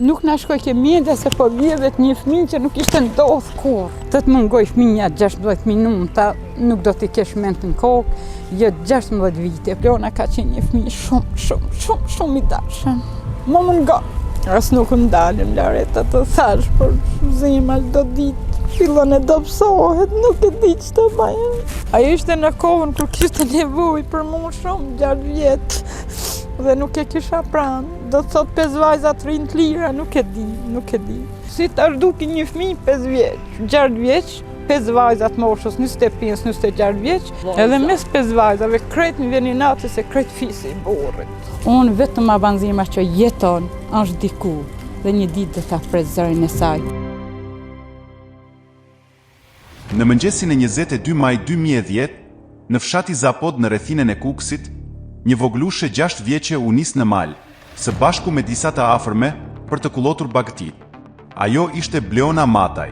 Nuk na shkoj ke mjede se po vjedhet një fëmijë që nuk ishte ndodhur kur. Të mungoj fëmija 16 minuta, nuk do t'i kesh ment në kokë, jo 16 vite. Leona ka qenë një fëmijë shumë i dashur. Më nga. As nuk më dalim Lareta të thash, por zemra do ditë fillon e dobësohet, nuk e di ç'të bëj. Ajo ishte në kohën kur kishte nevojë për mua shumë 6 vjet dhe nuk e kisha pranë. Do të thot 5 vajza të rinj të lira, nuk e di. Si tash duki një fëmijë 5 vjeç, 6 vjeç, 5 vajza të moshës 25-26 vjeç, edhe mes 5 vajzave krejt më vjen natë se krejt fisi i burrit. Unë vetëm avanzima që jeton është diku dhe një ditë do ta pres zërin e saj. Në mëngjesin e 22 maj 2010, në fshati Zapod në rrethinën e Kukësit, një voglushe 6 vjeçe u nis në mal, së bashku me disa të afërme për të kullotur bagëtit. Ajo ishte Bleona Mataj.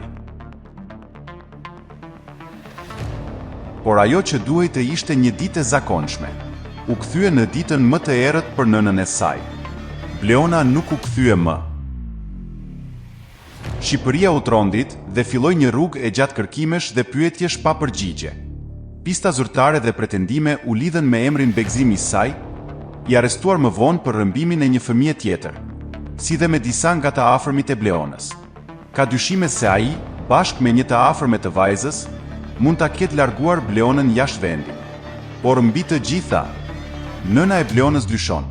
Por ajo që duhej të ishte një ditë e zakonshme. U kthye në ditën më të errët për nënën e saj. Bleona nuk u kthye më. Shqipëria u trondit dhe filloi një rrugë e gjatë kërkimesh dhe pyetjesh pa përgjigje. Pista zyrtare dhe pretendime u lidhen me emrin Begzim i saj, i arrestuar më vonë për rrëmbimin e një fëmije tjetër, si dhe me disa nga të afërmit e Bleonës. Ka dyshime se ai, bashkë me një të afërme të vajzës, mund ta ketë larguar Bleonën jashtë vendit. Por mbi të gjitha, nëna e Bleonës dyshon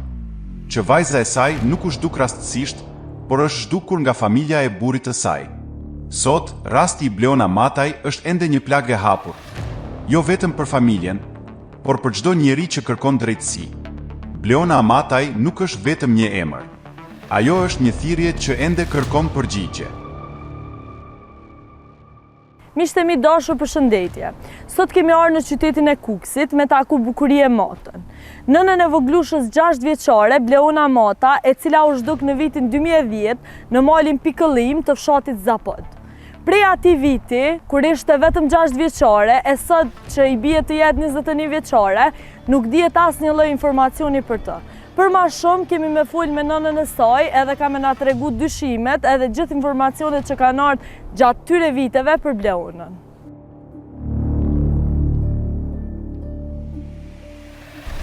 që vajza e saj nuk u zhduk rastësisht, por është zhdukur nga familja e burrit të saj. Sot, rasti i Bleona Mataj është ende një plagë e hapur, jo vetëm për familjen, por për çdo njeri që kërkon drejtësi. Bleona Mataj nuk është vetëm një emër. Ajo është një thirrje që ende kërkon përgjigje. Miqtë e mi dashur, përshëndetje. Sot kemi ardhur në qytetin e Kukësit me taku bukurie Matën. Nënën e voglushës 6 vjeçare, Bleona Mata, e cila u zhduk në vitin 2010 në malin Pikëllim të fshatit Zapod. Prej atij viti, kur ishte vetëm 6 vjeçare, e sot që i bie të jetë 21 vjeçare, nuk dihet asnjë lloj informacioni për të. Për ma shumë kemi me folë me nënën e saj edhe ka me na tregu dyshimet edhe gjithë informacionet që kanë ardhur gjatë tyre viteve për Bleonën.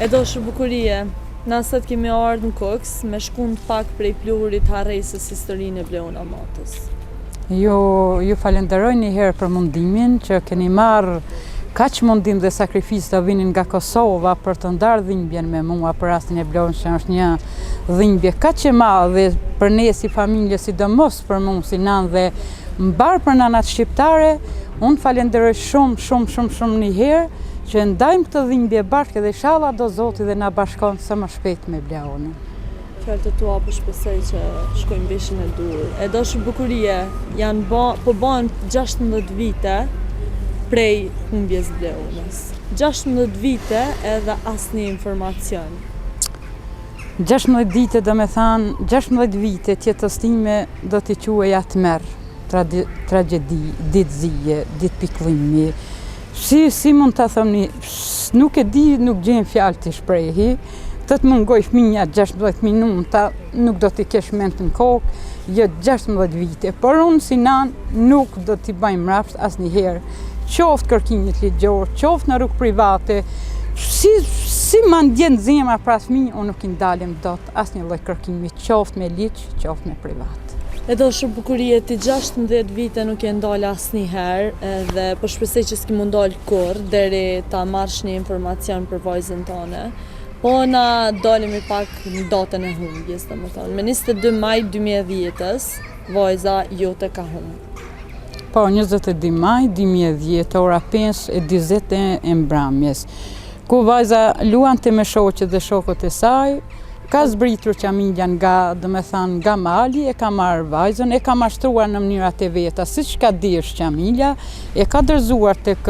E dashur bukurie, na sot kemi ardhur në Kukës me shkund pak prej pluhurit harresës historinë e Bleona Matës. Ju falenderoj një herë për mundimin që keni marrë kaq mundim dhe sakrificë të vinin nga Kosova për të ndarë dhimbjen me mua për rastin e Bleonës, që është një dhimbje kaq e madhe për ne si familje, sidomos për mua si nanë dhe mbar për nanat shqiptare. Unë falenderoj shumë një herë që ndajmë këtë dhimbje bashkë dhe inshallah do Zoti dhe na bashkon sa më shpejt me Bleonën. Fjalët e tua po shpresoj që shkojnë veshin e dur. E dashur bukurie, po bën 16 vite prej humbjes Bleonës. 16 vite edhe asnjë informacion. 16 vite do me thanë, 16 vite tjetës time do t'i quaja tmerr, tragjedi, ditëzije, ditë pikëllimi. Si mund të thëmni, nuk e di, nuk gjen fjalë t'i shprehi, të mungoj fëmija 16 minuta, nuk do t'i kesh ment në kokë, jo 16 vite, por unë si nanë nuk do t'i bëjmë mrapsht asnjëherë. Qoftë kërkimit ligjor, qoftë në rrugë private, si ma ndjen zemra pra fëmijë, unë nuk i ndalim dot asnjë lloj kërkimi, qoftë me ligj, qoftë me privat. E dashur bukurie, ti 16 vite nuk e ndal asnjëherë dhe po shpresoj që s'ki mund dal kurrë deri ta marrësh një informacion për vajzën tonë. Po na dalemi pak në datën e humbjes, domethënë, me 22 maj 2010-s, vajza jote ka humbur. Po, 22 maj 2010, ora 5:20 e mbrëmjes, ku vajza luante me shoqet dhe shokët e saj, ka zbritur qamilja nga mali, e ka marrë vajzën, e ka mashtruar në mënyrat e veta, siç ka dish qamilja, e ka dërzuar tek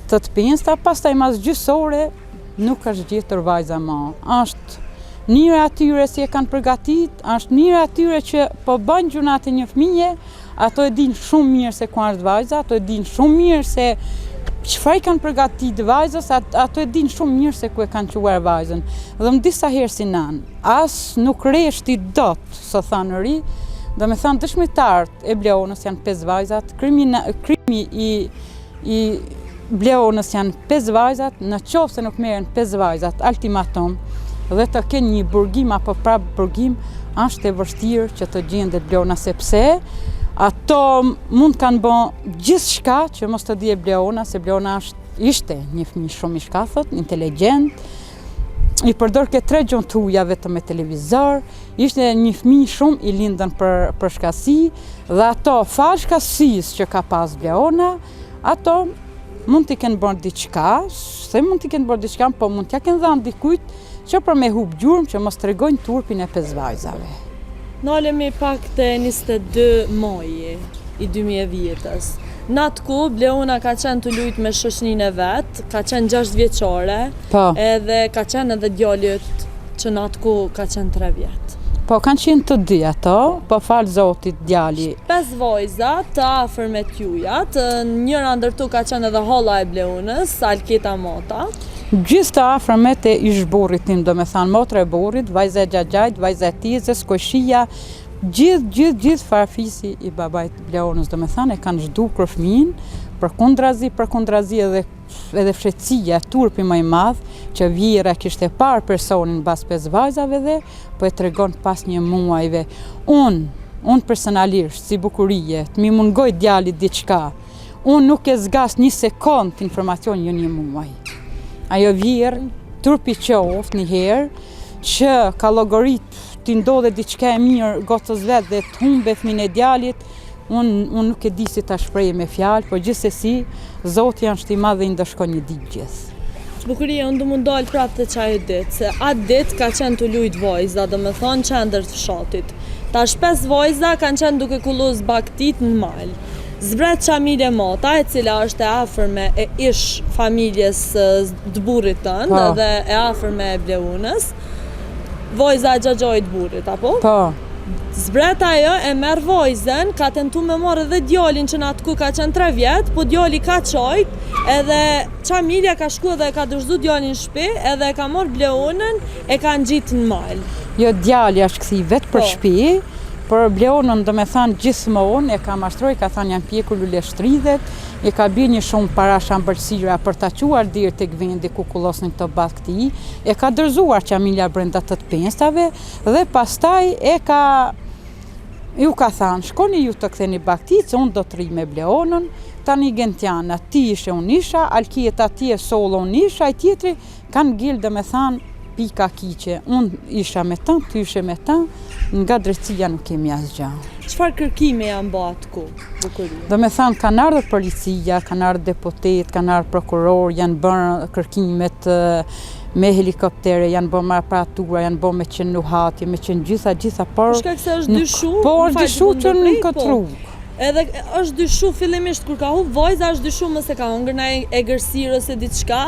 të pensta, pastaj mas gjysore nuk është gjetur vajza më. Është njëra atyre si e kanë përgatit, është njëra atyre që po bën gjunat e një fëmije, ato e din shumë mirë se ku është vajza, ato e din shumë mirë se çfarë kanë përgatit vajzës, ato e din shumë mirë se ku e kanë quar vajzën. Dhe më disa herë si nanë, as nuk reshti dot, së thanëri, Do me thënë dëshmitarët e Bleonës janë 5 vajzat, krimi i Bleonës janë 5 vajzat, në qoftë se nuk merren 5 vajzat, ultimatum, dhe të kenë një burgim apo prap burgim, është e vështirë që të gjendet Bleona, sepse ato mund kanë bën gjithçka që mos të dije Bleona, se Bleona ishte një fëmijë shumë i shkathët, inteligjent, i përdor ke 3 gjuhë tuja vetëm me televizor, ishte një fëmijë shumë i lindën për shkasi, dhe ato fal shkasisë që ka pas Bleona, ato mund t'i kenë bërë diçka, se mund t'i kenë bërë diçka, po mund t'ja kenë dhënë dikujt që për me hub gjurmë që mos tregojnë turpin e 5 vajzave. Nalemi pak të 22 maji i 2000 vjetës. Në atë ku, Bleona ka qenë të lujtë me shoqninë e vetë, ka qenë 6 vjeçare, edhe ka qenë edhe djalit që në atë ku ka qenë 3 vjetë. Po, kanë qenë të dy ato, po falë Zotit djali. 5 vajza të afër me t'jujat, njëra ndër to ka qenë edhe holla e Bleonës, Alketa Mota. Gjithë të afërmet e ish burrit tim, do me thanë motra e burrit, vajza e Xhaxhait, vajza e Tizës, Koshia, gjithë farafisi i babait Bleonës, do me thanë e kanë zhdukur fëmin, përkundrazi edhe fshetësia, turpi më i madh, që vjera kishte parë personin bas 5 vajzave dhe, po e tregon pas një muajve. Unë personalisht, si bukurie, të mi mungoj djalit diçka, unë nuk e zgas një sekond informacion një muaj. Ajo vjerë, trupi qoftë një herë, që ka llogarit t'i ndodhe diçka e mirë gocës vetë dhe të humbe fëmin e djalit, unë nuk e di si ta shpreh me fjalë, po gjithsesi, Zoti janë i madh dhe i ndëshkon një ditë gjithë. Bukuria, unë du më dalë prapë të qaj ditë, se atë ditë ka qenë të lujtë vajza, dhe me thonë qendër të fshatit. Tash 5 vajza kanë qenë duke kulluz baktit në malë. Zbret Qamilje Mota, e cila është e afërme e ish familjes të burrit tënë dhe e afërme e Bleonës, vajza e Xhaxhait burrit, apo? Po. Zbret ajo e merr vajzën, ka tentu me marrë edhe djalin që në atë ku ka qenë 3 vjetë, po djali ka qajt, edhe Qamilja ka shku edhe ka dërzu djalin në shtëpi, edhe ka marrë Bleonën, e ka ngjitë në mal. Jo, djali është kthi vetë për shtëpi, por Bleonën do me thanë gjithmonë e ka mashtroj, ka thanë janë pjekur lule shtridhet, e ka bërë një shumë para shambëlsira për ta quar dirë tek vendi ku kullosnin këto bakti, e ka dërzuar Qamilja brenda të pensave dhe pastaj ju ka thanë, shkoni ju të ktheni baktit, se unë do të rri me Bleonën, tani Gentiana, ti ishe unë isha, Alkieta ti e Sollo unë isha, i tjetri kanë gilë dhe me thanë, pika kiqe, unë isha me ta, ty ishe me ta, nga drejtësia nuk kemi asgjë. Çfarë kërkime janë bërë atë ku, Bukuria? Do me thanë, kanë ardhur policia, kanë ardhur deputet, kanë ardhur prokuror, janë bërë kërkimet me helikoptere, janë bërë me aparatura, janë bërë me qenë nuhatje, me qenë gjitha, por... Shkak se është dyshu, por dyshu që në këtë rrugë. Edhe është dyshu fillimisht kur ka hup vajza, është dyshu mëse ka hungër në egërsirë ose diçka?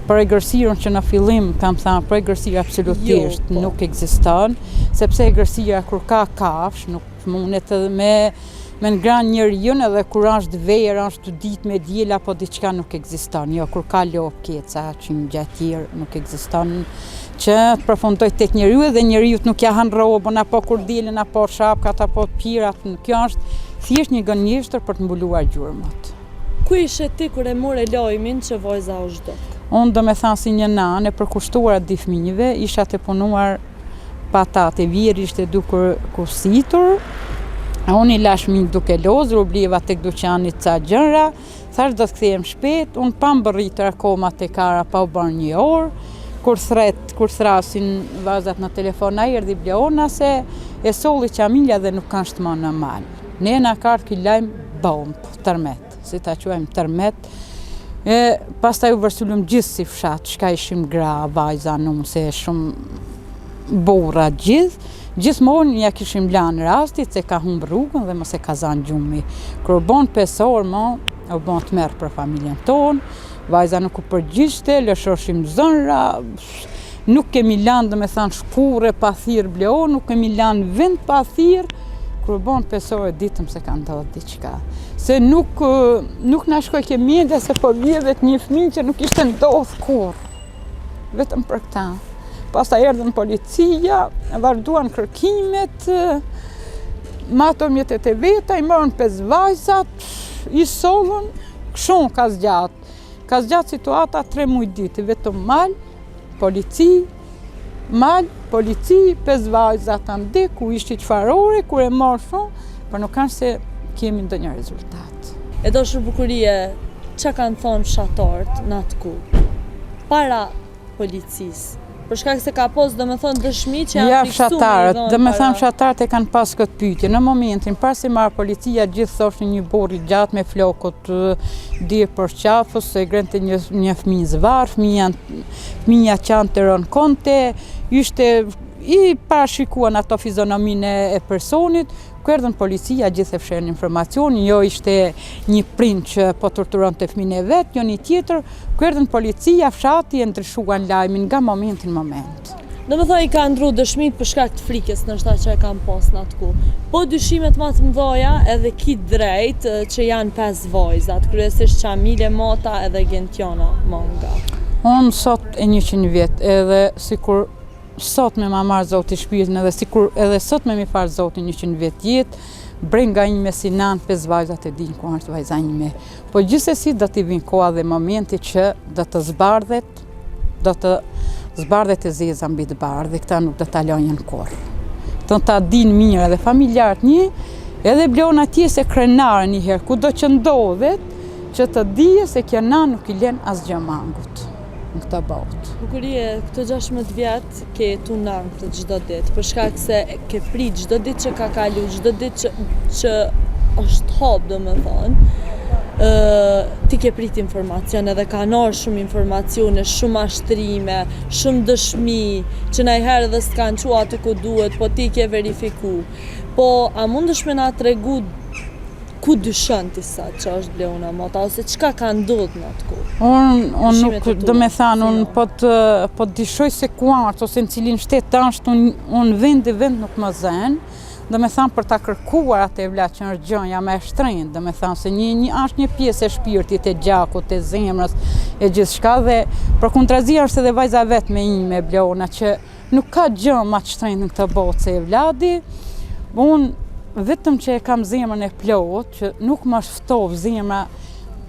Për egërsirën që në fillim, kam thënë, për egërsirë absolutisht nuk ekziston, sepse egërsira kur ka kafsh, nuk mundet edhe me ngran njeriun, edhe kur është verë, është ditë me diell apo diçka nuk ekziston. Jo, kur ka lop keca, që një gjatë tjerë nuk ekziston, që të përfundoj tek njeriu dhe njeriu nuk ja han rrobën apo kur dielën apo shapkat apo pirat. Kjo është thjesht një gënjeshtër për të mbuluar gjurmët. Ku ishe ti kur e morë lajmin që vajza u zhdok? Unë do me thanë si një nanë e përkushtuar atë fëmijëve, isha të punuar patate, vjeri ishte duke kursitur, unë i lash fëmijët duke lozur, u blieva tek dyqanit ca gjëra, thash do të kthehem shpejt, unë pa mbërritur akoma tek kara pa u bërë një orë, kur thrasin vajzat në telefon, ai erdhi Bleona se e solli Qamilja dhe nuk kanë shtëman në mal. Ne na ka ky lajm bomb, tërmet, si ta quajmë tërmet. Pastaj u vërsulëm gjithë si fshat, shka ishim gra, vajza, se shumë burra gjithmonë ja kishim lanë rastit se ka humbë rrugën dhe mos e ka zanë gjumi. Kër u bon 5 orë, u bon të merë për familjen tonë, vajza nuk u përgjishte, lëshoshim zënra, nuk kemi lanë dhe me thanë shkure pa thirë Bleon, nuk kemi lanë vend pa thirë, kër u bon 5 orë ditëm se ka ndodhë diqka. Se nuk na shkoj ke mjede se po vjedhet një fëmijë që nuk ishte ndodhë kur. Vetëm për këta. Pastaj erdhën policia, vazhduan kërkimet, ma ato mjetet e veta, i morën 5 vajzat, i sollën, këshon ka zgjatë situata 3 muaj ditë, vetëm polici, 5 vajzat të ndeku, ishte qfarore, kur e marrë shumë, për nuk kanë se kemi ndonjë rezultat. E Dashur Bukurie, që kanë thonë fshatarët në atë ku, para policisë? Për shkak se ka pos, domethënë, dëshmi që janë fiksuar. Fshatarët, domethënë fshatarët e kanë pas këtë pyetje. Në momentin pas se marr policia, gjithë thoshin një burr i gjatë me flokut dirë për qafës, se grente një fëmijë zvarr, fëmija qanë të rënë konte, ishte i parashikuan ato fizionominë e personit, ku erdhën policia, gjithë e fshenë informacion, jo ishte një prind që po torturonte fëmijën e vet, jo një tjetër, ku erdhën policia, fshati e ndryshuan lajmin nga momenti në moment. Domethënë i kanë ndru dëshmit për shkak të frikës ndoshta që e kanë pas në atë ku. Po dyshimet më të mëdha edhe ki drejt që janë 5 vajzat, kryesisht Qamile Mata edhe Gentiana Manga. Unë sot e 100 vjet, edhe sikur sot me ma marrë Zoti shpirtin, edhe sikur edhe sot me mi farë Zotin 100 vjet jetë, brenga ime si nanë 5 vajzat e din ku është vajza ime. Po gjithsesi do t'i vinë koha dhe momenti që do të zbardhet e zeza mbi të bardhë, dhe këta nuk do t'a lojnë kurrë. Të ta din mirë edhe familjarët një, edhe blon atje se krenare njëherë, ku do që ndodhet, që të dije se kjo na nuk i len asgjë mangut në këtë botë. Bukurie, këto 16 vjet ke tu nang të çdo ditë, për shkak se ke prit çdo ditë që ka kalu, çdo ditë që është hap, domethënë. Ti ke prit informacion edhe ka ardhur shumë informacione, shumë ashtrime, shumë dëshmi, që ndajherë edhe s'kan çu aty ku duhet, po ti ke verifiku. Po, a mundesh me na tregu ku dyshon ti sa që është Bleuna Mata, ose çka ka ndodhur në atë ku? Unë nuk, domethënë, unë po dyshoj se ku është, ose në cilin shtet është, unë vend nuk më zen, domethënë për ta kërkuar atë vlat që është gjëja më e shtrenjtë, domethënë se është një pjesë e shpirtit, e gjakut, e zemrës, e gjithçka, dhe përkundrazi është edhe vajza vetme ime Bleuna, që nuk ka gjë më të shtrenjtë në këtë botë se e vladi. Unë vetëm që e kam zemrën e plot, që nuk më ftov zemra,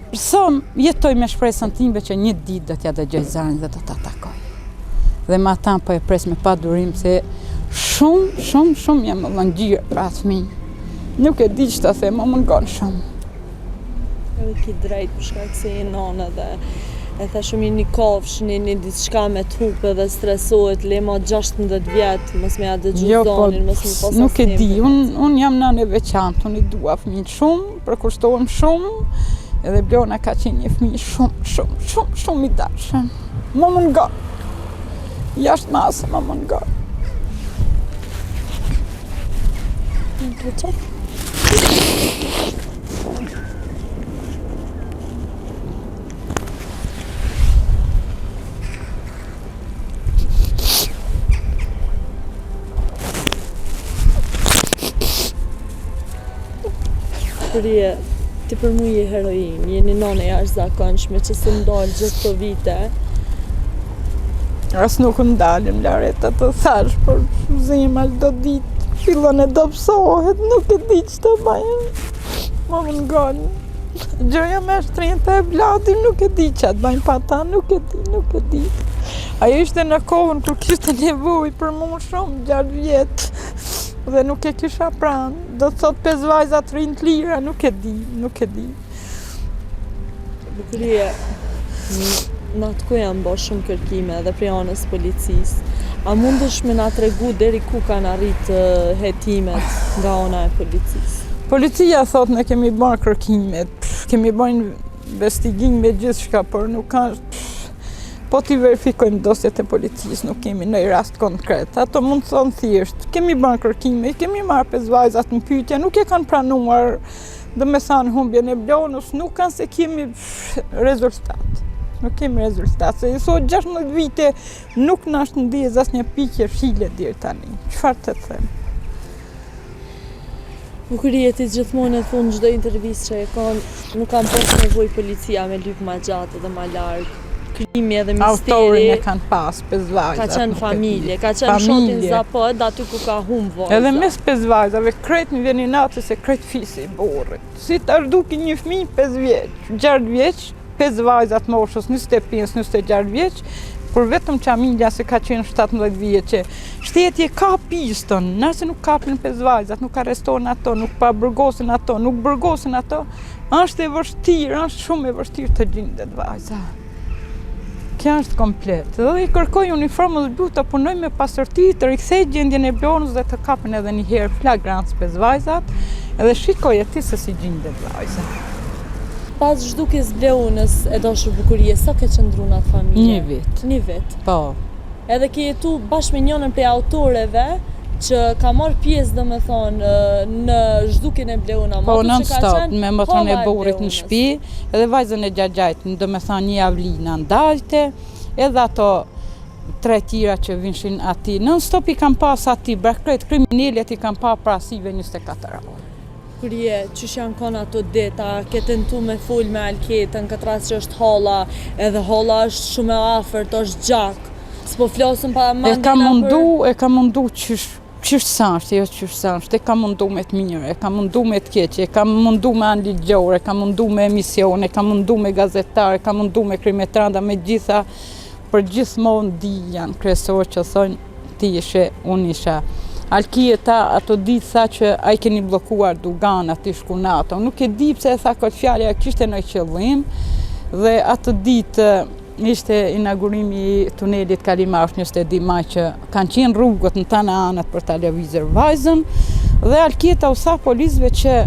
jetoj me shpresën time që një ditë do t'ja dëgjoj zërin dhe do ta takoj. Dhe ma ta po e pres me pa durim, se shumë jam më lëngjirë për atë fëmijë. Nuk e di që ta them, më mungon shumë. Edhe ki drejt për shkak se je nona dhe e thashëm një kofsh, një diçka me t'hupe dhe stresohet, le ma 16 vjet, mos me ja dëgju zonin, mos me posa nuk e di, unë jam nënë e veçantë, unë i dua fëmijën shumë, përkushtohem shumë, edhe Bleuna ka qenë një fëmijë shumë i dashur. Më mungon. Jashtë masë më mungon. Bukurie, ti për mu je heroin, je një none jashtëzakonshme që se ndalë gjithë të vite. As nuk ndalim Lareta të thash, për zemra do ditë fillon e dobësohet, nuk e di që të bëjnë. Më mungon. Gjëja më e shtrenjtë e vladit, nuk e di që atë bëjnë pa ta, nuk e di. Ajo ishte në kohën kur kishte nevojë për mua shumë, 6 vjet. Dhe nuk e kisha pranë, do të thot 5 vajzat rinë të lira, nuk e di. Bukurie, në atë ku janë bo shumë kërkime edhe prej anës policisë. A mundesh me na tregu deri ku kanë arritë hetimet nga ana e policisë? Policia thot ne kemi bërë kërkimet, kemi bërë investigim me gjithçka, por nuk ka. Po t'i verifikojmë dosjet e policisë, nuk kemi në rast konkret. Ato mund të thonë thjesht, kemi bërë kërkime, kemi marrë 5 vajzat në pyetje, nuk e kanë pranuar, domethënë humbjen e Bleunës, nuk kanë se kemi rezultat. Nuk kemi rezultat, se sot 16 vite nuk na është ndjes asnjë pikë file deri tani. Çfarë të them? Bukurie, ti gjithmonë e thon çdo intervistë që e kanë, nuk kanë pas nevojë policia me lyp më gjatë dhe më larg. krimi edhe misteri. Autorin e kanë pas, 5 vajzat. Ka qenë nuk e familje, di. ka qenë shotin Familje. Zapod, aty ku ka hum vojza. Edhe mes 5 vajzave, krejt mi vjeni natë se krejt fisi i burrit. Si të arduki një fëmijë 5 vjeç, 6 vjeç, 5 vajzat moshës 25, 26 vjeç, por vetëm familja se ka qenë 17 vjeçe. Shteti e ka pistën, nëse nuk kapin 5 vajzat, nuk arrestohen ato, nuk pa burgosin ato, nuk burgosin ato, është e vështirë, është shumë e vështirë të gjendet vajza. Kjo është komplet. Dhe i kërkoj uniformës blu të punoj me pasërti, të rikthej gjendjen e Blonës dhe të kapin edhe një herë flagrant 5 vajzat, edhe shikoj e ti se si gjendet vajza. Pas zhdukjes Bleunës e Dashur Bukurie, sa ke qëndru në atë familje? Një vit. Një vit. Po. Edhe ke jetu bashkë me njënën prej autoreve që ka marrë pjesë domethënë në zhdukjen e Bleuna. Po non stop, me moton e burrit në shtëpi, edhe vajzën e xhaxhait, domethënë një avlina ndajte, edhe ato 3 tjera që vinshin aty. Non stop i kam pas aty, brakret kriminalet i kam pa prasive 24 orë. Bukurie, qysh janë konë ato deta, ke tentu me full me Alketën, këtë rast që është Holla, edhe Holla është shumë e afërt, është gjak. S'po flosëm pa mandina E ka mundu qysh sansht, jo qysh sansht, e ka mundu me të mirë, e ka mundu me të keqe, e ka mundu me anë ligjore, e ka mundu me emision, e ka mundu me gazetar, e ka mundu me krimetranda, me gjitha, për gjithmonë di janë kresor që thonë ti ishe, unë isha. Alketa ato ditë tha që ai keni bllokuar Dugan aty shkunato. Nuk e di pse e tha këtë fjalë, kishte në qëllim. Dhe atë ditë ishte inaugurimi i tunelit Kalimar 22 maj që kanë qenë rrugët në tana anët për ta lëvizur vajzën. Dhe Alketa u tha policëve që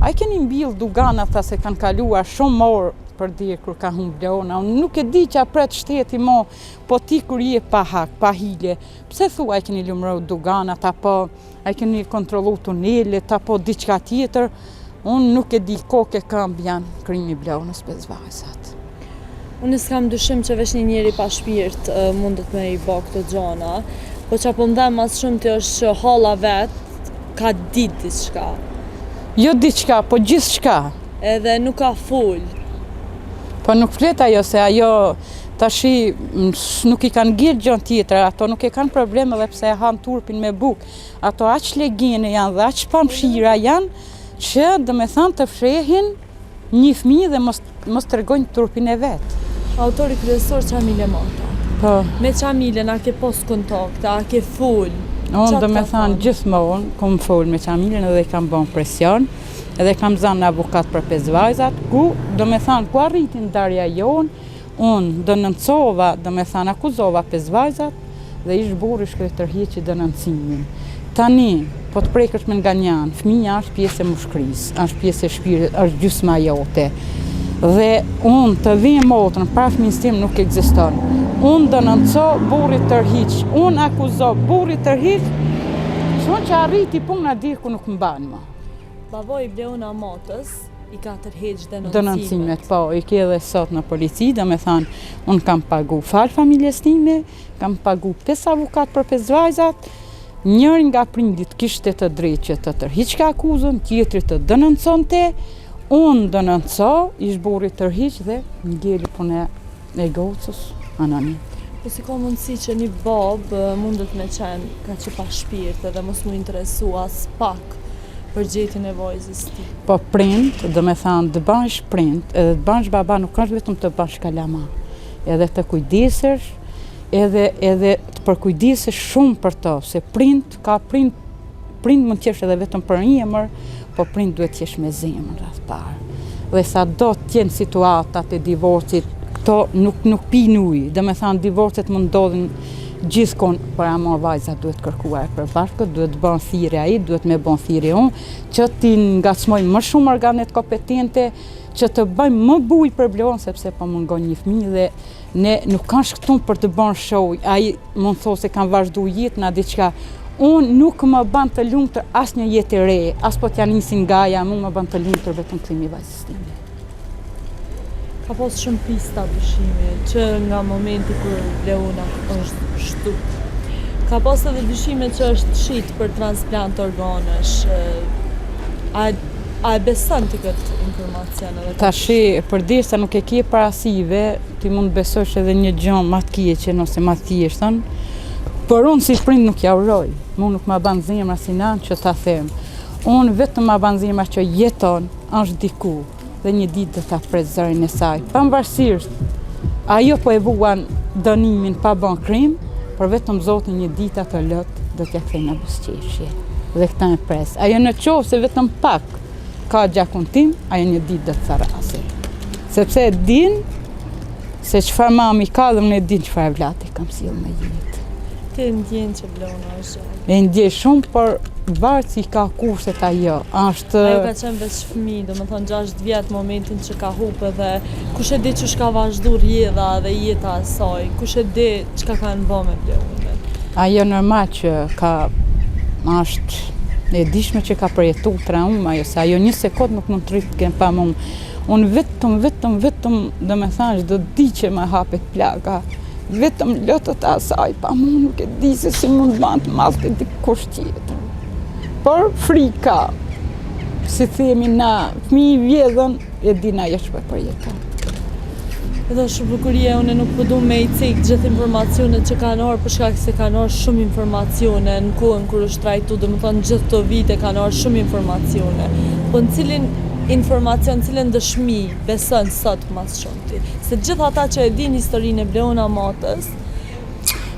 ai keni mbill Dugan ata se kanë kaluar shumë orë për dirë kur ka humbë Bleuna. Unë nuk e di që apret shteti mo, po ti kur je pa hak, pa hile, pse thua ai keni lumëruar Duganat, apo ai keni kontrollu tunelet, apo diçka tjetër, unë nuk e di kokë kam janë krimi Bleunës 5 vajzat. Unë s'kam dyshim që veç një njeri pa shpirt mundet me i bë këto gjona, po që po mdhem mas shumë të është që Holla vetë ka ditë diçka. Jo diçka, po gjithçka. Edhe nuk ka full. Po nuk flet ajo se ajo tashi nuk i kanë gjirë gjën tjetër, ato nuk e kanë probleme edhe pse e han turpin me bukë. Ato aq legjene janë dhe aq pamshira janë që domethënë të fshehin një fëmijë dhe mos tregojnë turpin e vet. Autori kryesor Çamile Mota. Po. Me Çamilen a ke pos kontakte, a ke full? Unë domethënë gjithmonë kom fol me Çamilen edhe kam bën presion. Edhe kam zënë avokat për 5 vajzat, ku ku arritin ndarja jonë, unë dënëncova, akuzova 5 vajzat dhe ish burri shkoj tërhiqi dënëncimin. Tani, po të prekësh me nga njanë, fëmija është pjesë e mushkrisë, është pjesë e shpirit, është gjysma jote. Dhe unë të vijë motrën, pra fëmijës tim nuk ekziston. Unë dënënco, burri tërhiq, unë akuzo, burri tërhiq, shumë që arriti puna di ku nuk mbanë më. Baboj Bleuna Motës i ka tërheq dënëncimet, po, i ke edhe sot në polici, domethënë, unë kam pagu falë familjes time, kam pagu 5 avokat për 5 vajzat, njërin nga prindit kishte të drejtë që të tërhiqte akuzën, tjetri të dënënconte, unë dënënco, ish burri tërhiq dhe ngeli punë e gocës anonim. Po si ka mundësi që një babë mundet me qenë ka që pa shpirt edhe mos mu interesu as pak për gjetjen e vajzës ti? Po prind, domethënë të bash prind, edhe të bash baba nuk është vetëm të bash kalama. Edhe të kujdesesh, edhe të përkujdesesh shumë për to, se prind mund t'jesh edhe vetëm për një emër, po prind duhet t'jesh me zemër rreth parë. Dhe sa do t'jenë situatat e divorcit, këto nuk pin ujë, domethënë divorcet mund ndodhin gjithkon, për amor vajza duhet kërkuar për bashkët, duhet bën thirrje ai, duhet me bën thirrje unë, që ti ngacmojmë më shumë organet kompetente, që të bëjmë më bujë për Bleunën, sepse po mungon një fëmijë dhe ne nuk kanë shkëtum për të bën show, ai mund thosë se kanë vazhdu jetën a diçka. Unë nuk më bën të lumtur asnjë jetë e re, as po t'ja nisin gaja, më bën të lumtur vetëm kthimi i vajzës time. Ka pas shumë pista dyshimi, që nga momenti kur Bleuna është shtuk. Ka pas edhe dyshime që është shit për transplant organesh. A A e beson ti këtë informacion edhe? Tashi, përderisa nuk e ke parasive, ti mund besosh edhe një gjë më të keqe ose më të thjeshtën. Por unë si prind nuk ja uroj. Mu nuk ma ban zemra si nanë që ta them. Unë vetëm ma ban zemra që jeton është diku dhe një ditë dhe ta pret zërin e saj. Pavarësisht, ajo po e vuan dënimin pa bën krim, por vetëm Zoti një ditë atë lot do t'ja kthejë në buzëqeshje. Dhe këta e pres. Ajo në qovë se vetëm pak ka gjakun tim, ajo një ditë do të tharasi. Sepse e din se çfarë mami ka dhe unë e din çfarë vlati kam sjellë me jetë. Ti ndjen që Bleona është? E ndjej shumë, por varet si ka kurset ajo. Ajo ka qenë veç fëmijë, domethënë 6 vjet momentin që ka hupe dhe kush e di ç'u ka vazhdu rjedha dhe jeta e saj, kush e di ç'ka kanë bë me Bleonën. Ajo normal që është e dishme që ka përjetu trauma, ajo se ajo një sekond nuk mund të rritë pa më. Unë vetëm, dhe me thanë, do di që me hapet plaga. Vetëm lotët asaj, pa mu nuk e di se si mund të malte dikush tjetër. Por frika, si themi na, fëmijë vjedhën, e di na jeshtë për jeton. Edhe shumë bukurie, unë nuk po du me i cikë gjithë informacionet që kanë orë, për shkak se kanë orë shumë informacione në kohën kur është trajtu, dhe më thonë gjithë të vite kanë orë shumë informacione. Po në cilin informacion, cilën dëshmi beson sot mas shumë ti? Se gjithë ata që e din historinë e Bleona Matës,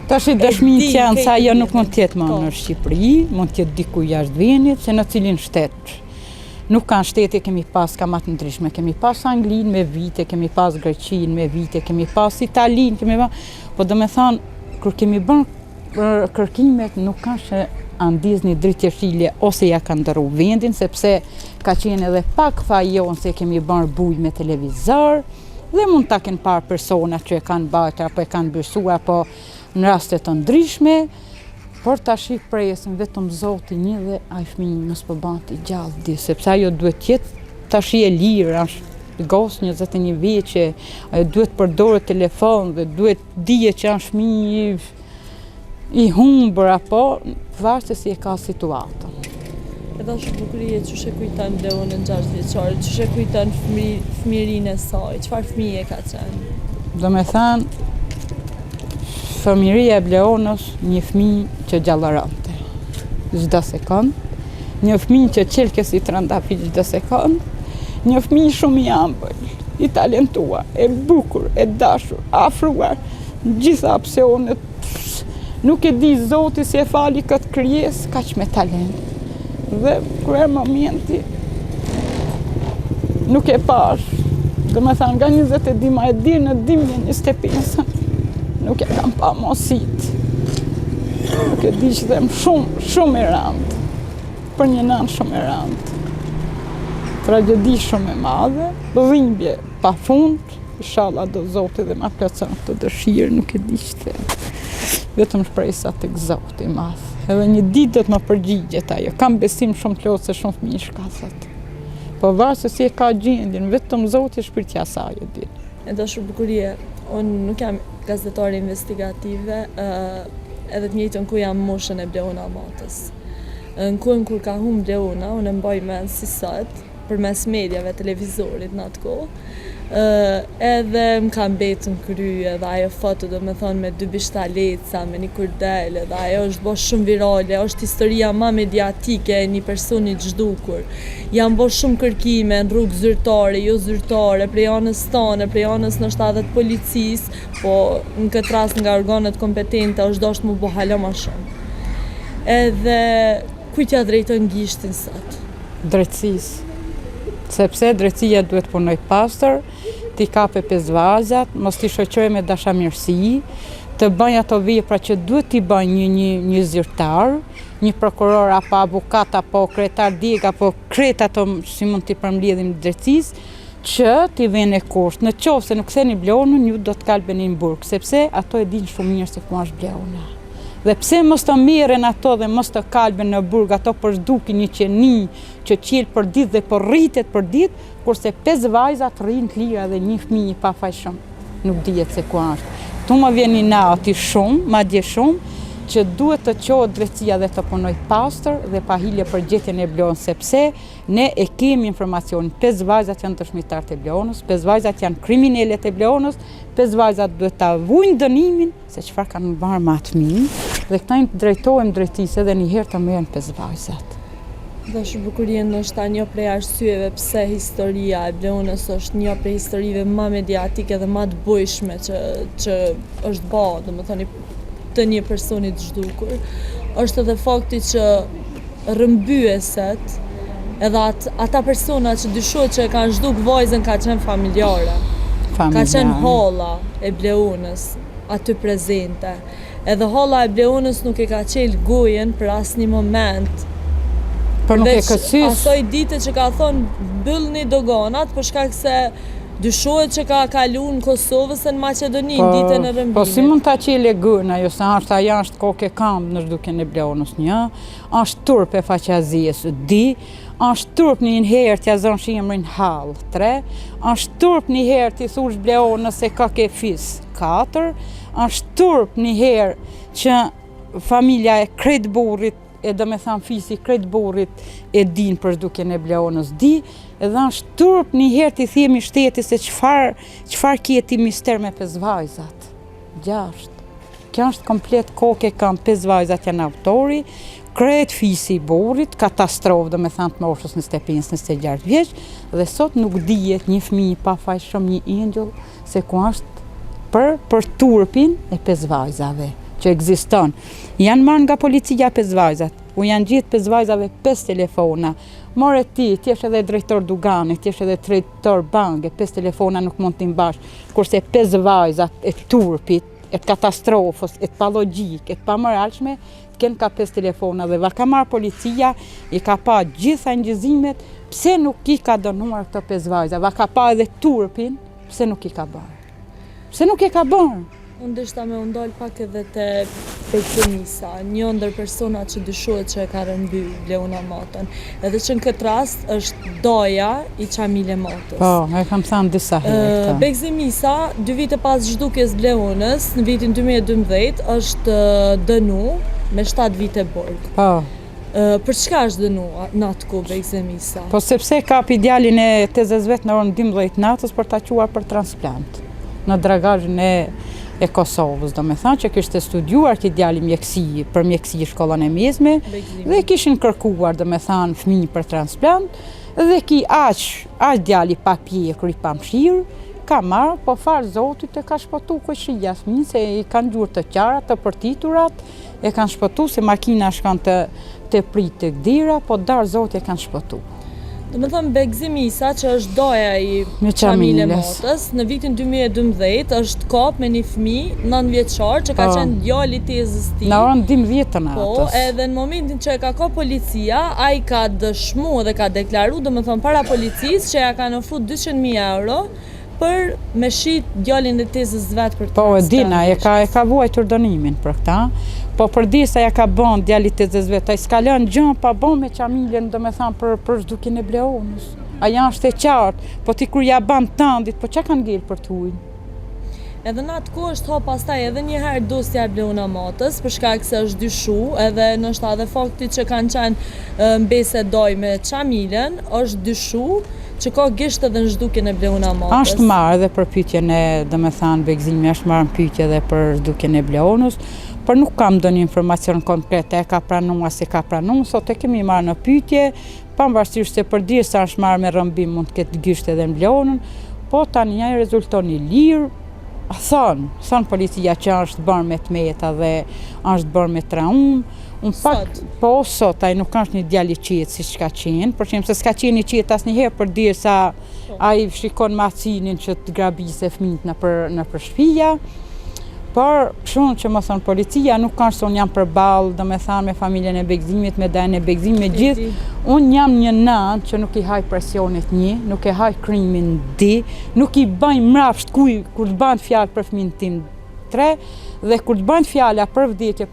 tash dëshmi që janë sa ajo nuk mund tjetë më në Shqipëri, mund tjetë diku jashtë vendit, se në cilin shtet. Nuk kanë shtete, kemi pas kamat ndryshme, kemi pas Anglinë me vite, kemi pas Greqinë me vite, kemi pas Italinë, po do me thonë, kur kemi bërë kërkimet, nuk kanë që andizni dritë jeshile ose ja kanë ndërru vendin, sepse ka qenë edhe pak fajon se kemi bërë buj me televizor, dhe mund ta kenë parë persona që e kanë bajtë, apo e kanë bërsuar, apo në rastet të ndryshme, por tash presin vetëm Zoti një dhe ai fëmijë mos po bën ti gjallë di, sepse ajo duhet jetë tash e lirë, është gosë 21 vjeçe, ajo duhet përdorë telefon dhe duhet dije që është fëmijë i humbur apo varet se si e ka situatën. Edhe shumë bukurie që she kujton Bleonën 6 vjeçare, që she kujton fëmijërinë e saj, çfarë fëmijë ka qenë? Do me thënë, fëmijëria e Bleonës, një fëmijë që gjallëronte çdo sekond, një fëmijë që qelke si trëndafi çdo sekond, një fëmijë shumë i ëmbël, i talentuar, e bukur, e dashur, afruar, gjitha opsionet. Nuk e di Zoti si e fali këtë krijesë kaq me talent. Dhe kur e momenti nuk e pash. Do me thënë nga 22 ma e dirë në 2025 nuk e kam pa mosit. Nuk e di që them shumë e randë. Për një nanë shumë e randë. Tragedi shumë e madhe, dhimbje pa fund, inshallah do Zoti dhe ma plotson këtë dëshirë, nuk e di që them. Vetëm shpresa tek Zoti i madh. Edhe një ditë do të më përgjigjet ajo. Kam besim shumë plot se shumë fëmijë shkathet. Po varet se si e ka gjendjen, vetëm Zoti shpirtja e saj e di. Edhe shumë bukurie, unë nuk jam gazetare investigative, edhe të njëjtën ku jam moshën e Bleona Matës. Në kohën kur ka humbur Bleona, unë e mbaj mend si sot, përmes mediave, televizorit në atë kohë, edhe më ka mbetur në krye dhe ajo foto do me thonë me 2 bishtaleca, me një kurdel, dhe ajo është bërë shumë virale, është historia ma mediatike e një personi të zhdukur. Janë bërë shumë kërkime në rrugë zyrtare, jo zyrtare, prej anës tonë, prej anës në shtatet policisë, po në këtë rast nga organet kompetente është dashur më bëj hala më shumë. Edhe kujt ja drejton gishtin sot? Drejtësisë. Sepse drejtësia duhet punoj pastër, t'i kape 5 vajzat, mos t'i shoqëroj me dashamirësi, të bëjnë ato vepra që duhet t'i bëjnë një zyrtar, një prokuror apo avokat apo kryetar djeg apo kret ato si mund t'i përmbledhim drejtësisë, që t'i vjen e kusht. Në qoftë se nuk ktheni Bleonën, ju do të kalbeni në burg, sepse ato e dinë shumë mirë se ku është Bleona. Dhe pse mos të merren ato dhe mos të kalben në burg, ato përzdukin një qeni që qel për ditë dhe po rritet për ditë, kurse 5 vajzat rrinë të lira dhe një fëmijë pa fajshëm. Nuk dihet se ku është. Tu më vjen një nati shumë, madje shumë, që duhet të qohet drejtësia dhe të punoj pastër dhe pa hile për gjetjen e Bleonës, sepse ne e kemi informacionin. 5 vajzat janë dëshmitarët e Bleonës, 5 vajzat janë kriminalet e Bleonës, 5 vajzat duhet ta vujnë dënimin se çfarë kanë bërë me atë fëmijë dhe këta drejtohen drejtisë edhe një herë të merren 5 vajzat. Dashurbukuria ndoshta një prej arsyeve pse historia e Bleonës është një prej historive më mediatike dhe më të bujshme që është bërë, domethënë të një personi të zhdukur, është edhe fakti që rrëmbyeset edhe ata persona që dyshohet që e kanë zhduk vajzën ka qenë familjare. Ka qenë holla e Bleonës aty prezente. Edhe holla e Bleonës nuk e ka qelë gojen për asnjë moment. Por nuk e kësys. Asoj dite që ka thonë mbyllni doganat për shkak se dyshohet që ka kalu në Kosovës e në Maqedoni, ditën e rrëmbimit. Po si mund ta qele gën ajo se ajo është kokë kamp në zhdukjen e Bleonës 1, është turp e faqeazies 2, është turp një herë t'ja zon shemrin Hall 3, është turp një herë t'i thush Bleonës se ka ke fis 4, është turp një herë që familja e krejt burrit e do me thamë fisi krejt burrit e din për zhdukjen e Bleonës di, edhe është turp një herë t'i themi shteti se qfar kjeti mister me 5 vajzat. 6. Kjo është komplet koke kam 5 vajzat janë autori, krejt fisi i burrit, katastrofë do me thamë të moshës 25-26 vjeç, dhe sot nuk dihet një fëmijë pa fajshëm, një ingjëll, se ku është për turpin e 5 vajzave që ekziston. Janë marrë nga policia 5 vajzat, u janë gjetë 5 vajzave 5 telefona. More ti jesh edhe drejtor dugani, ti jesh edhe drejtor banke, 5 telefona nuk mund t'i mbash, kurse 5 vajzat e turpit, e të katastrofës, e të pa logjik, e të pa moralshme, t'ken ka 5 telefona dhe ka marrë policia, i ka pa gjitha ngjizimet, pse nuk i ka dënuar këto 5 vajza, ka pa edhe turpin, pse nuk i ka bërë. Pse nuk i ka bërë? Unë dështa me undal pak edhe te Begzemisa, një ndër persona që dyshohet që e ka rëmby Bleona Matën, edhe që në këtë rast është doja i Qamile Matës. Po, e kam thënë disa herë. Begzemisa, 2 vite pas zhdukjes Bleonës, në vitin 2012, është dënu me 7 vite burg. Po. Për çka është dënu në atë kohë Begzemisa? Po sepse kapi djalin e tezës vet në orën 12 natës për ta quar për transplant në dragazhin e Kosovës, do me thënë që kishte studiuar ki djali mjekësi, për mjekësi shkollën e mesme, dhe kishin kërkuar, do me thënë, fëmijë për transplant, dhe ki aq djali pa pjekur, i pa mshirë, ka marrë, po farë Zotit e ka shpëtu këshia fëmijë, se i kanë gjurë të qara, të përtiturat, e kanë shpëtu, se makina shkan të prit të gdira, po darë Zotit e kanë shpëtu. Do me thëmë Begzemisa, që është doja i Qamile Matës, në vitin 2012 është kap me një fëmijë 9 vjeçar që ka qenë djali tezës tij. Në orën 12 të natës. Po, edhe në momentin që e ka kap policia, ai ka dëshmu dhe ka deklaru, do me thëmë para policisë, që ja kanë ofru 200.000 euro për me shit djalin e tezës vetë për Po, e dina, e ka vuajtur dënimin për këta. Po për disa ja ka bon djalit të zezve, ta i s'ka lënë gjën pa bon me Qamilën, do me thamë për zhdukjen e Bleonës. Aja është e qartë, po ti kur ja ban tëndit, po që kanë ngellë për t'ujnë? Edhe në atë kohë është ha pastaj edhe një herë dosja e Bleona Matës, për shkak se është dyshu, edhe nështë edhe fakti që kanë qenë mbesedoj me Qamilën, është dyshu që ka gisht edhe në zhdukjen e Bleona Matës. Është marrë edhe për pyetjen e, do me thanë, Begzimi është marrë në pyetje edhe për zhdukjen e Bleonës, por nuk kam ndonjë informacion konkret, e ka pranua se ka pranua, sot e kemi marrë në pyetje, pavarësisht se përderisa është marrë me rrëmbim mund të ketë gisht edhe në Bleonën, po tani ai rezulton i lirë. Thonë policia që është bërë me tmeta dhe është bërë me traum. Po sot ai nuk është një djalë i qetë si që ka qenë, për shembull se s'ka qenë i qetë asnjëherë përderisa ai shikon macinin që të grabise fëmijët nëpër shtëpia. Por shumë që më thonë policia, nuk kanë se unë jam përballë, do me thanë me familjen e Begzimit, me dajën e Begzimit, me gjithë. Unë jam një nanë që nuk i haj presionit 1, nuk i haj krimin 2, nuk i bëj mrapsht kur të bëjnë fjalë për fëmin tim 3, dhe kur të bëjnë fjala për vdekje,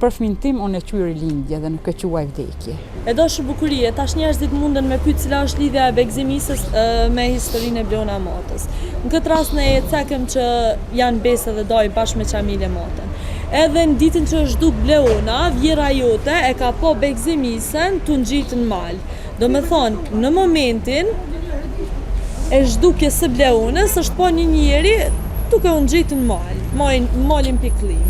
për fëmin tim, unë e qyri lindje dhe nuk e quaj vdekje. E Dashurbukurie, tash njerëzit munden me pyet cila është lidhja e Begzimisës me historinë e Bleona Matës. Në këtë rast ne e cekëm që janë besë dhe doj bashkë me Qamile Matën. edhe në ditën që është duk Bleona, vjera jote e ka po Begzimisen të ngjitë në mal. Do me thonë, në momentin e zhdukje së Bleonës është po një njeri duke u ngjitë në mal, malin piklim.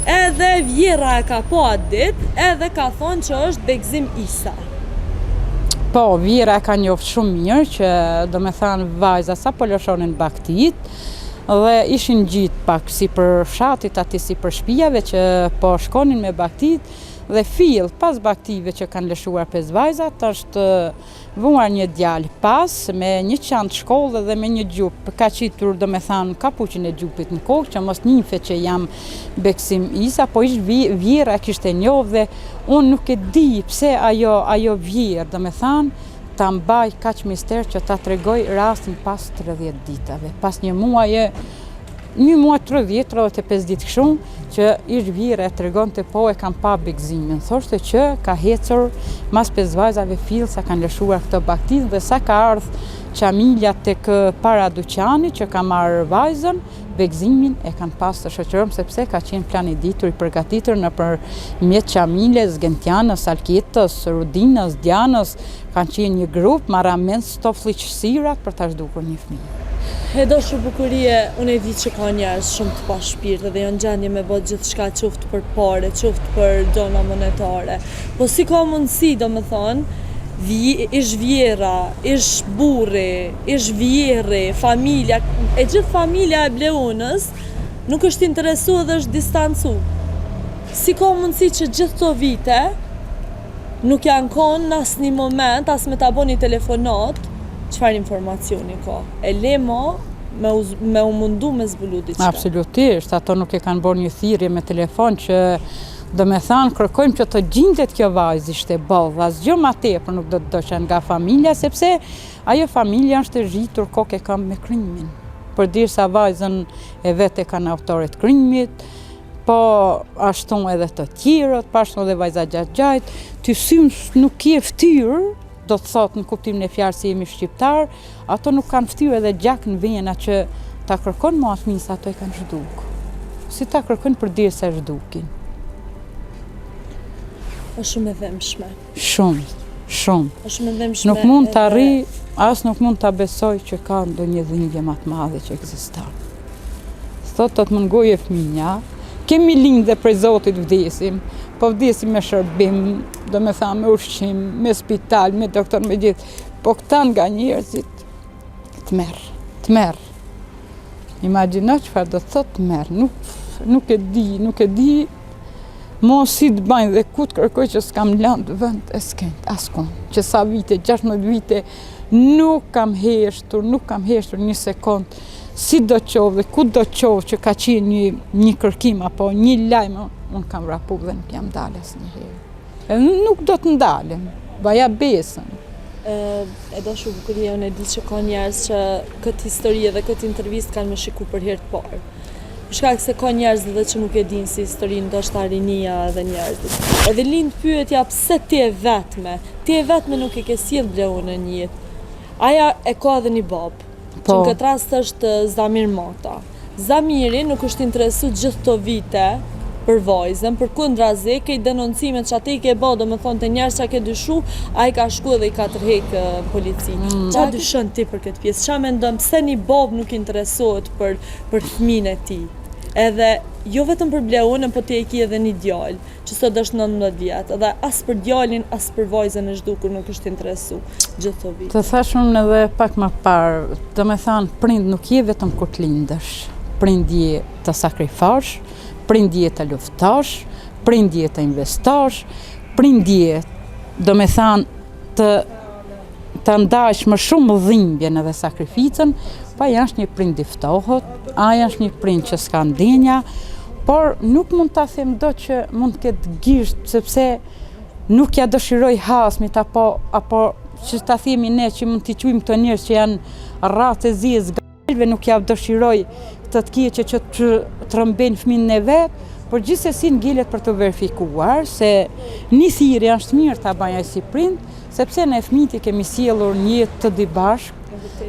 Edhe vjera e ka po atë dit, edhe ka thonë që është Begzim Isa. Po, vjera e ka njoftë shumë mirë që do me thanë vajza sa po lëshonin baktit dhe ishin gjitë pak si për fshatit ati si për shtëpive që po shkonin me baktit dhe fill pas baktive që kanë lëshuar 5 vajzat është vuar një djalë pas me një çantë shkollë dhe me një gjupë ka qitur do me thanë kapuqin e gjupit në kokë që mos njife që jam Begzim Isa, po ish vjera kishte njohë dhe unë nuk e di pse ajo vjerë do me thanë ta mbaj kaq mister që ta tregoj rastin pas 30 ditave, pas një muaje 35 ditë kështu që ish vjera e tregonte po e kam pa Begzimin. Thoshte që ka hecur mas 5 vajzave fill sa kanë lëshuar këto baktit dhe sa ka ardhur qamilja tek para dyqanit që ka marrë vajzën, Begzimin e kanë pas të shoqërom sepse ka qenë plan i ditur i përgatitur nëpërmjet qamiljes, Gentianës, Alketës, Rudinës, Dianës, kanë qenë një grup marramens të fllëqësirat për ta zhdukur një fëmijë. E do shumë bukurie, unë e di që ka njerëz shumë të pa shpirt dhe janë gjendje me bë gjithçka qoftë për pare, qoftë për gjona monetare. Po si ka mundësi, do me thonë, ish vjera, ish burri, ish vjerri, familja, e gjithë familja e Bleonës nuk është interesu dhe është distancu. Si ka mundësi që gjithë të vite nuk janë konë në asë një moment, as me ta bo një telefonat, çfarë informacioni ka? E lemo me u mundu me zbulu diçka. Absolutisht, ato nuk e kanë bërë një thirrje me telefon që do me thanë kërkojmë që të gjendet kjo vajzë ishte ballë, asgjë më tepër nuk do të doshën nga familja, sepse ajo familja është e rritur kokë e kam me krimin. Përderisa vajzën e vetë e kanë autorit krimit, po ashtu edhe të tjerët, po ashtu edhe vajza Gjagjajt, ty syms nuk je ftyrë, do të thotë në kuptimin e fjalës se jemi shqiptar, ato nuk kanë ftyrë edhe gjak në vena që ta kërkon më atë misë, ato e kanë zhduk. Si ta kërkon përderisa e zhdukin. Është shumë e dhëmshme. Shumë. Është shumë e dhëmshme. Nuk mund të arri, as nuk mund të besoj që ka ndonjë dhimbje më të madhe që ekziston. Thotë të mungoje fëmija, kemi lindë dhe prej Zotit vdesim, po vdesim me shërbim, do me thamë me ushqim, me spital, me doktor, me gjithë, po këta nga njerëzit të merë. Imagjino çfarë do të thotë të merë, nuk e di, mos si të bajnë dhe ku të kërkoj që s'kam lëndë vend e s'kend, askon, që sa vite, 16 vite, nuk kam heshtur një sekund, si do qovë dhe ku do qovë që ka qenë një kërkim apo një lajmë, unë kam rapu dhe nuk jam dalë asnjëherë. Nuk do të ndalem, baja besën. E do shumë bukuria, unë e di që ka njerëz që këtë histori dhe këtë intervistë kanë me shiku për herë të parë. Për shkak se ka njerëz edhe që nuk e dinë si historinë, ndoshta rinia dhe njerëzit. Edhe lind pyetja pse ti e vetme nuk e ke sjell Bleonën në jetë. Aja e ka edhe një babë, që në këtë rast është Zamir Mata. Zamiri nuk është interesu gjithë të vite për vajzën, për kundrazi, ke denoncimet që ati ke bë, do me thonë të njerës që ke dyshu, a i ka shku dhe i ka tërhek polici. Qa dyshon ti për këtë pjesë? Qa mendon pse një babë nuk interesohet për fëmijën e tij? Edhe jo vetëm për Bleonën, po ti e ki edhe një djalë, që sot është 19 vjetë, edhe as për djalin, as për vajzën e zhdukur nuk është interesu gjithë të vitë. Të thash unë edhe pak më parë, do me thanë, prind nuk je vetëm kur të lindësh, prind je të sakrifash, prind je të luftash, prind je të investosh, prind je, do me thanë, të ndajsh më shumë dhimbjen edhe sakrificën, pa janë një prind i ftohët, aja është një prind që s'ka ndenja, por nuk mund ta them do që mund të ketë gisht, sepse nuk ja dëshiroj hasmit, apo që ta themi ne që mund t'i quajmë këto njerëz që janë rratë e zezë galve, nuk ja dëshiroj të keqe që të trëmbejnë fëmijën e vet, por gjithsesi ngjilet për të verifikuar se një thirrje është mirë ta bëjë si prind, sepse ne fëmijët i kemi sjellur një jetë të dy bashkë.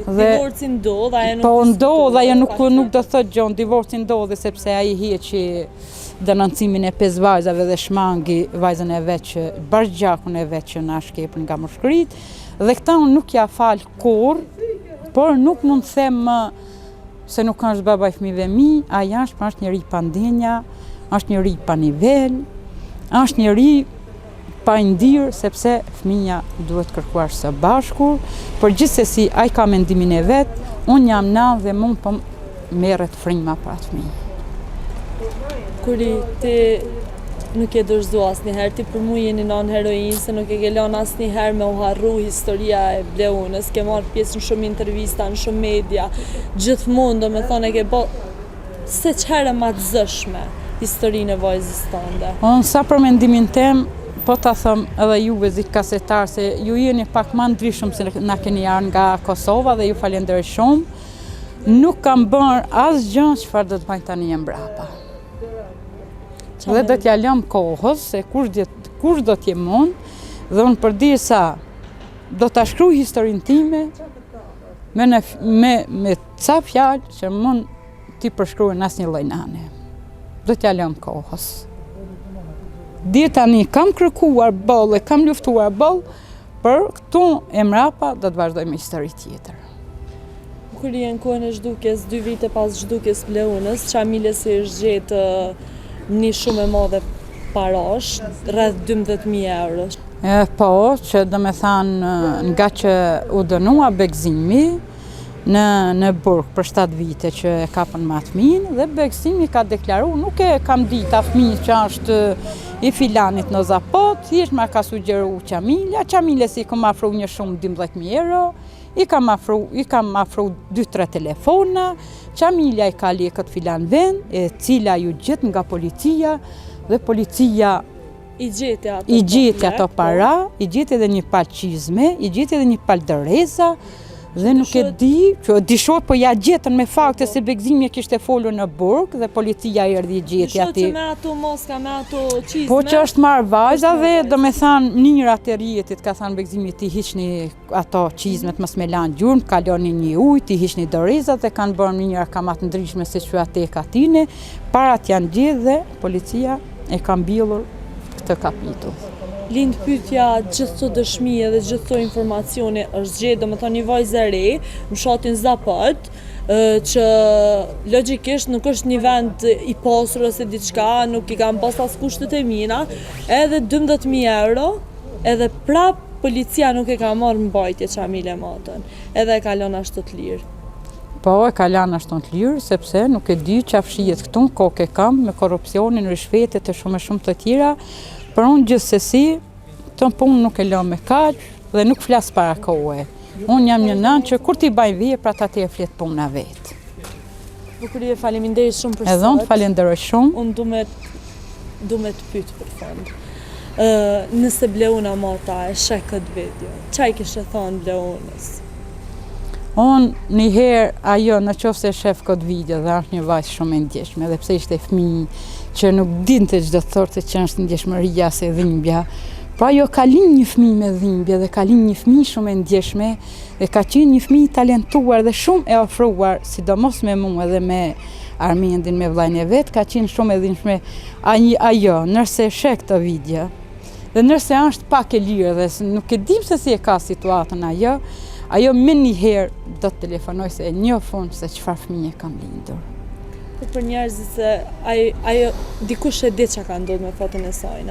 Divorci ndodh, ajo nuk Po ndodh, ajo nuk do thotë gjën, divorci ndodhi sepse ai hiqi denoncimin e 5 vajzave dhe shmangi vajzën e vet që bashkëgjakun e vet që na shkepën nga moshkërit, dhe këta unë nuk ja fal kurrë, por nuk mund të them se nuk është baba i fëmijëve mi, ai është njëri pa ndenja, është njëri pa nivel, është njëri pa ndirë, sepse fëmija duhet kërkuar së bashku, por gjithsesi ai ka mendimin e vet, unë jam nanë dhe mund po merret frima për atë fëmijë. Kuri ti nuk e dorëzu asnjëherë, ti për mua jeni nanë heroinë, se nuk e ke lënë asnjëherë me u harru historia e Bleunës, ke marrë pjesë në shumë intervista, në shumë media, gjithmonë domethënë e ke bë se çfarë më të zëshme historinë e vajzës tënde. Unë sa për mendimin tem, po ta them edhe juve zi kasetar se ju jeni pak më ndryshëm se na keni ardhur nga Kosova dhe ju falenderoj shumë. Nuk kam bërë asgjë çfarë do të bëj tani jam mbrapa. Dhe do t'ja lëm kohës se kush do t'jem unë, dhe unë përderisa do ta shkruaj historinë time me ca fjalë që mund t'i përshkruajnë asnjë lloj nane. Do t'ja lëm kohës. Deri tani kam kërkuar boll e kam luftuar boll, për këtu e mrapa do të vazhdoj me histori tjetër. Kur je në kohën e zhdukjes, 2 vite pas zhdukjes Bleunës, Çamilës i është gjetë një shumë e madhe parash, rreth 12.000 euro. Po, që do me thanë nga që u dënua Begzimi në burg për 7 vite që e kapën me atë fëmijën, dhe Begzimi ka deklaru, nuk e kam ditë a fëmijë që është i filanit në Zapot, thjesht ma ka sugjeru Çamilja si kam afru një shumë 12.000 euro, i kam afru 2-3 telefona, Çamilja i ka lekët filan vend, e cila ju gjet nga policia, dhe policia i gjeti ato para, i gjeti edhe një palë çizme, i gjeti edhe një palë dëreza, dhe nuk e di, që dishot po ja gjetën me fakte se Begzimi e kishte folur në burg dhe policia erdhi i gjeti aty. Dishot që me ato moska, me ato çizme. Po që është marrë vajza dhe do me thanë mënyrat e rjetit, ka thanë Begzimi ti hiqni ato çizmet mos me lanë gjurmë, kaloni një ujë, ti hiqni dorezat dhe kanë bërë mënyra kamat ndryshme se që atë ka tine, parat janë gjithë dhe policia e ka mbillur këtë kapitull. Lind pyetja gjithë dëshmi dhe gjithë informacione është gjetë, domethënë një vajzë e re në fshatin Zapot, që logjikisht nuk është një vend i pasur ose diçka, nuk i kanë pas as kushtet e mina, edhe 12.000 euro, edhe prap policia nuk e ka marrë mbajtje Çamile Matën, edhe e ka lënë ashtu të lirë. Po, e ka lënë ashtu të lirë, sepse nuk e di çfarë fshihet këtu, kokë kam me korrupsionin, rishfetet e shumë të tjera. Për unë gjithsesi, të punë nuk e lëm me kaq dhe nuk flas para kohë. Unë jam një nanë që kur t'i baj veprat atë e flet puna vet. Bukurie, faleminderit shumë për sot. Edhe unë falenderoj shumë. Unë du me të pyet për fund. Nëse Bleuna Mata e sheh këtë video, çfarë kishe thënë Bleunës? Unë njëherë ajo në qoftë se shef këtë video dhe është një vajzë shumë e ndjeshme, dhe pse ishte fëmijë që nuk dinte çdo të thotë që është ndjeshmëria se dhimbja, po ajo ka lind një fëmijë me dhimbje dhe ka lind një fëmijë shumë e ndjeshme dhe ka qenë një fëmijë talentuar dhe shumë e ofruar, sidomos me mua dhe me Armendin, me vllajën e vet, ka qenë shumë e dhimbshme. Ajo, nëse sheh këtë video dhe nëse është pak e lirë dhe nuk e dim se si e ka situatën ajo me njëherë do të telefonoj se e një fund se çfarë fëmije kam lindur. Po për njerëzit se ajo dikush e di çka ka ndodhur me foton e saj,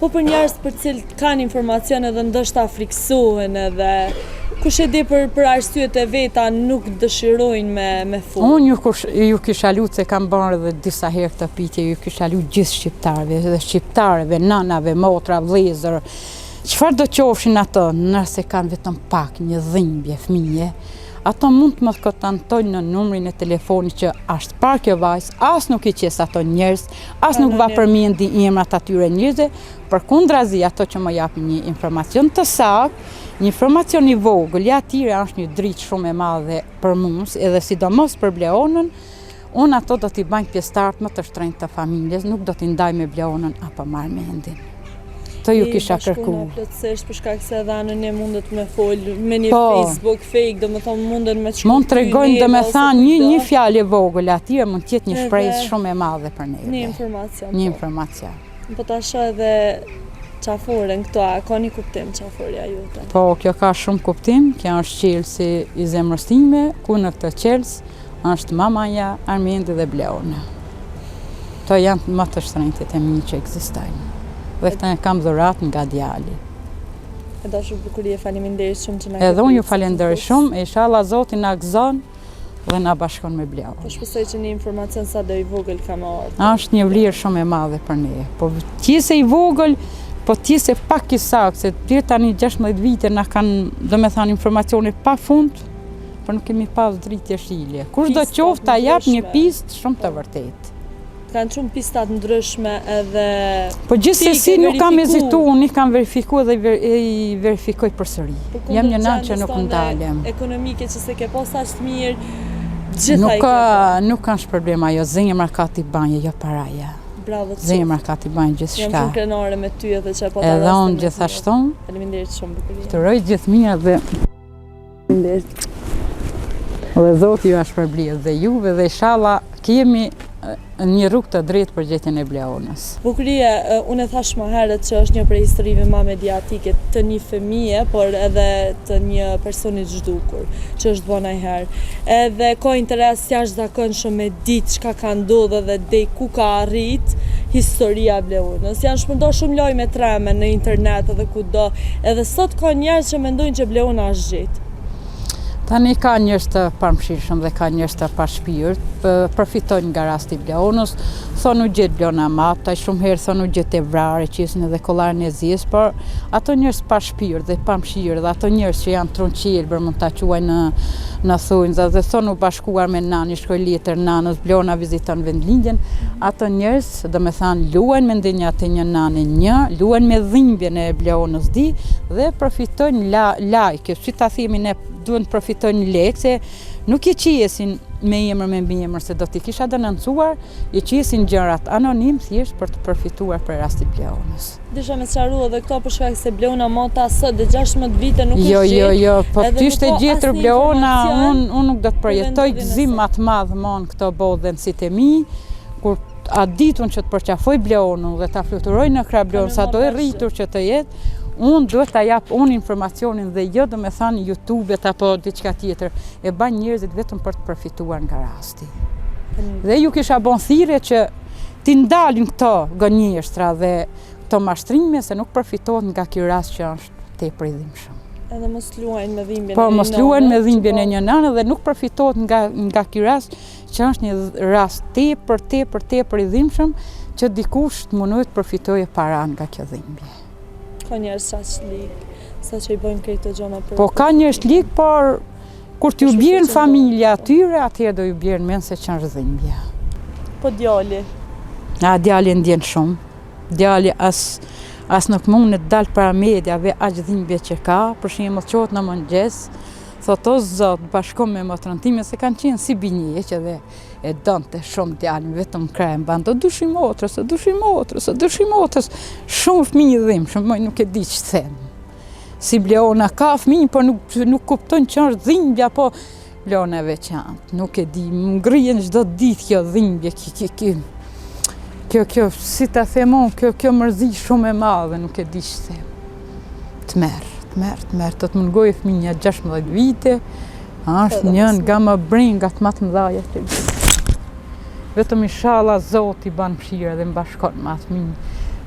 po për njerëz për cilët kanë informacione dhe ndoshta friksohen edhe kush e di për arsyet e veta nuk dëshirojnë me fund. Unë ju kisha lutë se kam bërë edhe disa herë këtë pyetje, ju kisha lutë gjithë shqiptarëve dhe shqiptarëve, nanave, motra, vëllezër, çfarë do qofshin ato, nëse kanë vetëm pak një dhimbje fëmije, ato mund të më kontaktojnë në numrin e telefonit që është parë kjo vajzë, as nuk i qes ato njerëz, as nuk va përmendi emrat atyre njerëzve, përkundrazi ato që më japin një informacion të saktë, një informacion i vogël, atyre është një dritë shumë e madhe për mua, edhe sidomos për Bleunën, unë ato do t'i bëjnë pjesëtar më të shtrenjtë të familjes, nuk do t'i ndaj me Bleunën apo me Armendin. Këto ju kisha kërku. Plotësisht për shkak se edhe anën mundet me fol me një Facebook fake, domethënë munden me shkruaj. Mund t'rregojnë domethënë një fjalë vogël aty mund të jetë një shpresë shumë e madhe për ne. Një informacion. Një informacion. Po ta shoh edhe qaforen këto, a ka një kuptim qaforja jote? Po, kjo ka shumë kuptim, kjo është qelsi i zemrës time, ku në këtë qels është mamaja, Armendi dhe Bleona. To janë më të shtrenjtit e mi që ekzistojnë. Dhe këta e kam dhurat nga djali. E dashur Bukurie, faleminderit shumë që na Edhe unë ju falenderoj shumë, e inshallah Zoti na gëzon dhe na bashkon me Bleona. Po shpresoj që një informacion sa do i vogël ka më ardhur. Është një vlerë shumë e madhe për ne. Po qise i vogël, po qise pak i saktë, se deri tani 16 vite na kanë, domethënë, informacione pa fund, por nuk kemi pas dritë shile. Kush do qoftë ta jap një pistë shumë të vërtetë. Kanë shumë pistat ndryshme edhe... Po gjithsesi nuk kam hezitu, unë i kam verifikuar dhe i verifikoj përsëri. Jam një nanë që nuk ndalem. Ekonomike që se ke pas aq mirë, gjitha i ke. Nuk kanë shproblema, jo zemra ka t'i banje, jo paraja. Bravo të zemra ka t'i banje gjithçka. Jam shumë krenare me ty edhe që po ta edhe unë gjithashtu. Faleminderit shumë Bukurie. Të roj gjithë mirë dhe... Faleminderit. Dhe Zoti ju shpërblet dhe juve dhe inshallah kemi një rrugë të drejtë për gjetjen e Bleonës. Bukurie, unë e thash më herët që është një prej historive më mediatike të një fëmije, por edhe të një personi të zhdukur, që është bën herë. Edhe ka interes jashtëzakonshëm me ditë çka ka ndodhur dhe deri ku ka arrit historia e Bleonës. Janë shpërndar shumë lajme treme në internet edhe kudo. Edhe sot ka njerëz që mendojnë që Bleona është gjetë. Tani ka njerëz të pamshirshëm dhe ka njerëz të pashpirt, përfitojnë nga rasti i Bleonës, thonë u gjet Bleona Mata, shumë herë thonë u gjet e vrarë, qesin edhe kollarin e zies, por ato njerëz pashpirt dhe pamshirë dhe ato njerëz që janë trunqelbër, mund ta quajnë në thonjza dhe thonë u bashkuar me nani, shkoj letër nanës, Bleona viziton vendlindjen, ato njerëz, domethënë, luajnë me ndenjat e një nane një, luajnë me dhimbjen e Bleonës di dhe përfitojnë like, si ta themi ne duhen të profitojnë lekë, se nuk i qiesin me emër me mbiemër se do t'i kisha denoncuar, i qiesin gjërat anonim thjesht për të përfituar për rastin Bleonës. Disha me sqaru edhe këto për shkak se Bleona Mata sot dhe 16 vite nuk është gjetur. Jo, po t'ishte gjetur Bleona, unë nuk do të përjetoj gëzim më të madh mon këto bodhen si të mi, kur a ditun që të përqafoj Bleonën dhe ta fluturoj në krah Bleonës, sa do e rritur që të jetë, unë duhet ta jap unë informacionin dhe jo domethënë YouTube-et apo diçka tjetër. E bën njerëzit vetëm për të përfituar nga rasti. Dhe ju kisha bën thirrje që ti ndalin këto gënjeshtra dhe këto mashtrime se nuk përfitohet nga ky rast që është tepër i dhimbshëm. Edhe mos luajnë me dhimbjen e një nane. Po mos luajnë me dhimbjen e një nane dhe nuk përfitohet nga ky rast që është një rast tepër i dhimbshëm që dikush të mundohet të përfitojë para nga kjo dhimbje. Ka njerëz sa që i bëjnë këto gjëra për... Po ka njerëz lik, por kur t'ju bjerën familja atyre, atëherë do ju bjerën mend se që është dhimbja. Po djali? Djali ndjen shumë. Djali as nuk mund të dalë para mediave aq dhimbje që ka, për shembull qohet në mëngjes, thotë o Zot, bashko me motrën time se kanë qenë si binje që dhe e donte shumë djalin, vetëm krem bando, dushi motrës, shumë fëmijë i dhimbshëm, nuk e di ç'të them. Si Bleona ka fëmijë, por nuk kuptojnë që është dhimbja, po Bleona e veçantë, nuk e di, më ngrihen çdo ditë kjo dhimbje, kjo si ta them unë, kjo mërzi shumë e madhe, nuk e di ç'të them. Të merr, të mungoj fëmija 16 vite, është një nga më brengat më të mëdha që vetëm inshallah Zoti ban mëshirë dhe mbashkon me atë fëmijë,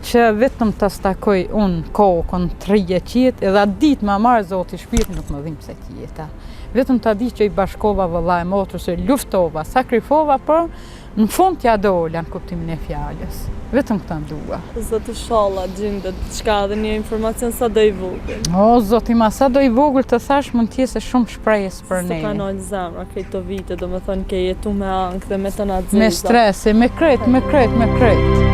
që vetëm ta stakoj unë kokën 3 qetë, edhe atë ditë ma marrë Zoti shpirtin nuk më dhimbë se tjeta. Vetëm ta di që i bashkova vëllai motrës, e luftova, sakrifova, por në fund t'ja dola në kuptimin e fjalës. Vetëm këta dua. Zoti inshallah gjendet diçka dhe një informacion sa do i vogël. O Zoti, ma sa do i vogël të thash mund të jetë shumë shpresë për ne. S'ka kanë zemra këto vite, domethënë ke jetu me ankth dhe me tonat zeza. Me stres, me kret.